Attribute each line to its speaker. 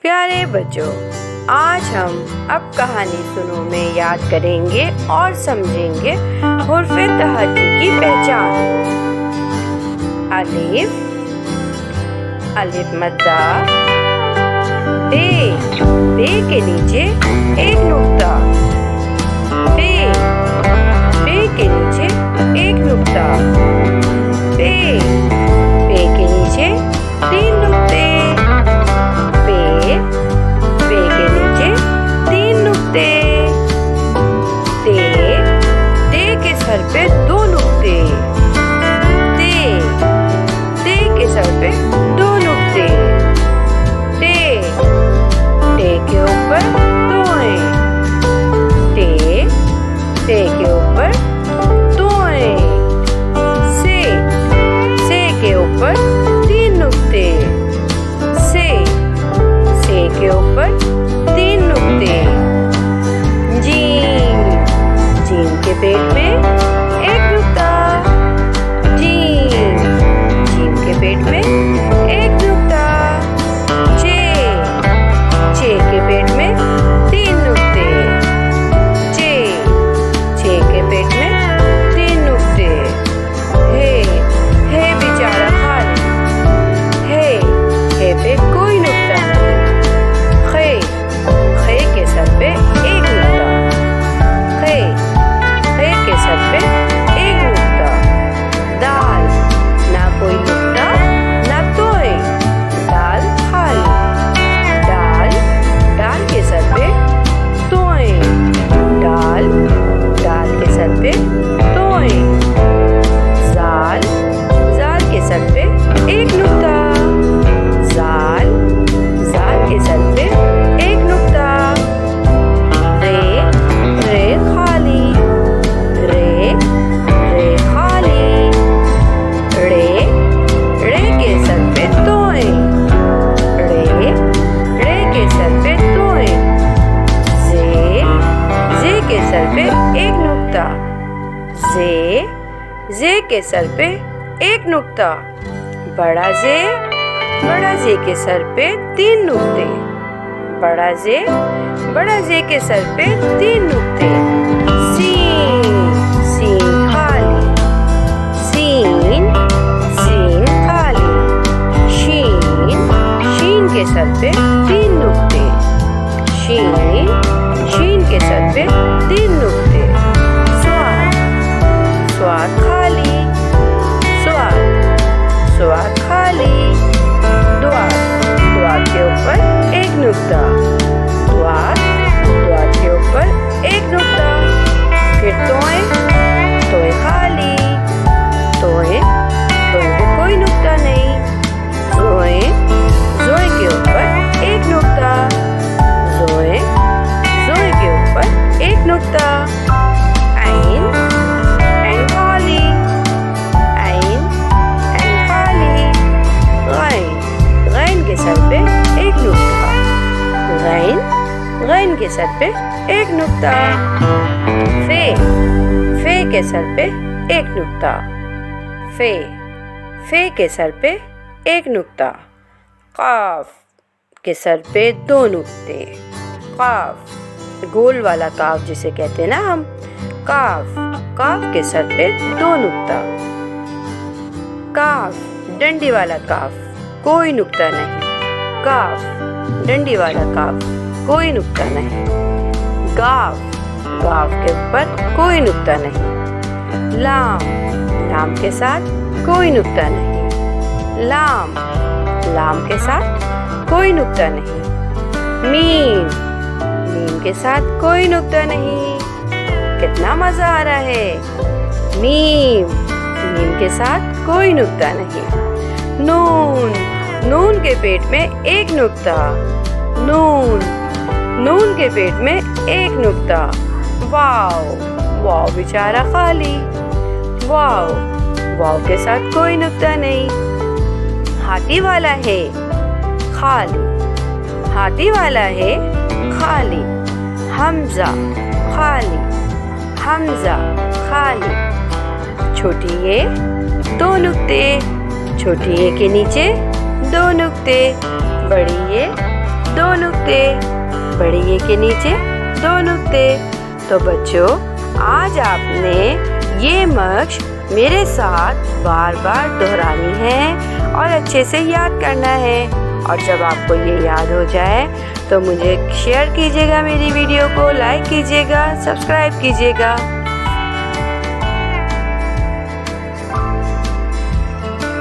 Speaker 1: प्यारे बच्चों, आज हम अब कहानी सुनो में याद करेंगे और समझेंगे हुर्फ़े तहज्जुद की पहचान। अलिफ, अलिफ मद्दा, बे, बे के नीचे एक नुक्ता, बे, बे के नीचे एक नुक्ता, बे, बे के नीचे तीन नुक्ते, बे, बे के नीचे तीन नुक्ते, ते, ते के सर पे दो नुक्ते, ते, ते के सर पे दो नुक्ते, टे, टे के ऊपर दो हैं, टे, टे के ऊपर दो हैं, से के ऊपर तीन नुक्ते, से के ऊपर तीन नुक्ते, जीम, जीम के पेट में एक नुक्ता, जीम, जीम के पेट में एक नुक्ता, चे, चे के पेट में तीन नुक्ते, चे, चे के पेट में तीन नुक्ते, हे बेचारा खाली, हे पे कोई नुक्ता नहीं, खे के सर पे एक नुक्ता, खे के सर पे एक नुक्ता, दाल, ना कोई नुक्ता ना तोय, दाल खाली, दाल, दाल के सर पे तोय, दाल, दाल के सर पे तोय, जाल, जाल के सर पे एक नुक्ता, जाल, जाल के सर पे एक नुक्ता, रे, रे खाली, रे, रे खाली, रे, रे के सर पे तोय, रे, रे के सर पे तोय, जे के सर पे एक नुक्ता, जे के सर पे एक नुक्ता, बड़ा जे के सर पे तीन नुक्ते, बड़ा जे के सर पे तीन नुक्ते, सीन खाली, सीन खाली, शीन के सर पे तीन नुक्ते, शीन के सर पे तीन नुक्ते, स्वाद खाली, स्वाद खाली, द्वाद के ऊपर एक नुक्ता, द्वाद के ऊपर एक नुक्ता, फिर तोय खाली, तोय पे कोई नुक्ता नहीं, जोए के ऊपर एक नुक्ता, जोए के ऊपर एक नुक्ता, ऐन खाली, ऐन खाली, गैन के सर पे एक नुक्ता, गैन के सर पे एक नुक्ता, फे के सर पे एक नुक्ता, फे के सर पे एक नुक्ता, काफ के सर पे दो नुक्ते, काफ, गोल वाला काफ जिसे कहते हैं ना हम, काफ के सर पे दो नुक्ता, काफ, डंडी वाला काफ, कोई नुक्ता नहीं, काफ, डंडी वाला काफ, कोई नुक्ता नहीं, गाफ के ऊपर कोई नुक्ता नहीं, लाम के साथ कोई नुक्ता नहीं, लाम के साथ कोई नुक्ता नहीं, मीम के साथ कोई नुक्ता नहीं, कितना मजा आ रहा है, मीम के साथ कोई नुक्ता नहीं, नून के पेट में एक नुक्ता, नून के पेट में एक नुक्ता, वाव बेचारा खाली, वाव के साथ कोई नुक्ता नहीं, हाथी वाला है खाली, हाथी वाला है खाली, हमजा खाली, छोटी ये दो नुक्ते, छोटी ए के नीचे दो नुक्ते, बड़ी ए दो नुक्ते। बड़े ये के नीचे 2 नुक्ते। तो बच्चों, आज आपने ये मशक मेरे साथ बार बार दोहरानी है और अच्छे से याद करना है। और जब आपको ये याद हो जाए तो मुझे शेयर कीजिएगा, मेरी वीडियो को लाइक कीजिएगा, सब्सक्राइब कीजिएगा।